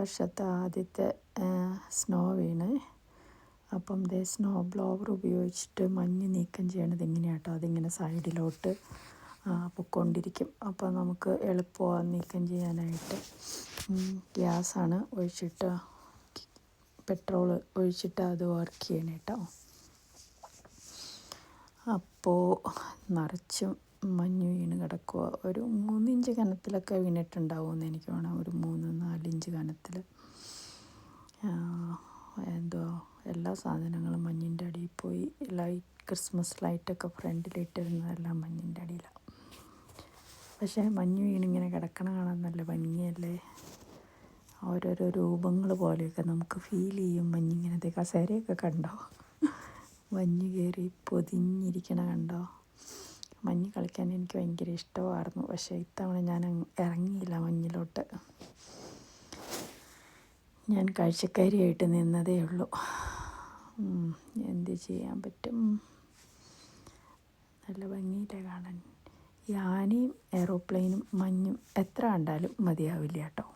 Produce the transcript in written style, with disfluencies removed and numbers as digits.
വർഷത്തെ ആദ്യത്തെ സ്നോ വീണ്. അപ്പം ദേ സ്നോ ബ്ലോവർ ഉപയോഗിച്ചിട്ട് മഞ്ഞ് നീക്കം ചെയ്യണത് ഇങ്ങനെയാണ് കേട്ടോ. അതിങ്ങനെ സൈഡിലോട്ട് പൊയ്ക്കൊണ്ടിരിക്കും. അപ്പോൾ നമുക്ക് എളുപ്പമാണ് നീക്കം ചെയ്യാനായിട്ട്. ഗ്യാസാണ് ഒഴിച്ചിട്ട്, പെട്രോൾ ഒഴിച്ചിട്ട് അത് വർക്ക് ചെയ്യണം കേട്ടോ. അപ്പോൾ നിറച്ചും മഞ്ഞ് വീണ് കിടക്കുക. ഒരു 3 ഇഞ്ച് കനത്തിലൊക്കെ വീണിട്ടുണ്ടാവുമെന്ന് എനിക്ക് വേണം. ഒരു 3-4 ഇഞ്ച് കനത്തിൽ. എന്തോ എല്ലാ സാധനങ്ങളും മഞ്ഞിൻ്റെ അടിയിൽ പോയി. ക്രിസ്മസ് ലൈറ്റൊക്കെ ഫ്രണ്ടിലിട്ടിരുന്നതെല്ലാം മഞ്ഞിൻ്റെ അടിയിലാണ്. പക്ഷേ മഞ്ഞ് വീണിങ്ങനെ കിടക്കണ കാണാൻ നല്ല ഭംഗിയല്ലേ. ഓരോരോ രൂപങ്ങൾ പോലെയൊക്കെ നമുക്ക് ഫീൽ ചെയ്യും. മഞ്ഞിങ്ങനെ കസേരയൊക്കെ കണ്ടോ, മഞ്ഞ് കയറി പൊതിഞ്ഞിരിക്കണ കണ്ടോ. മഞ്ഞ് കളിക്കാൻ എനിക്ക് ഭയങ്കര ഇഷ്ടമായിരുന്നു. പക്ഷേ ഇത്തവണ ഞാൻ ഇറങ്ങിയില്ല മഞ്ഞിലോട്ട്. ഞാൻ കാഴ്ചക്കാരിയായിട്ട് നിന്നതേ ഉള്ളൂ. എന്ത് ചെയ്യാൻ പറ്റും. നല്ല ഭംഗിയില്ലേ കാണാൻ. ഈ ആനയും എയ്റോപ്ലെയിനും മഞ്ഞും എത്ര കണ്ടാലും മതിയാവില്ല കേട്ടോ.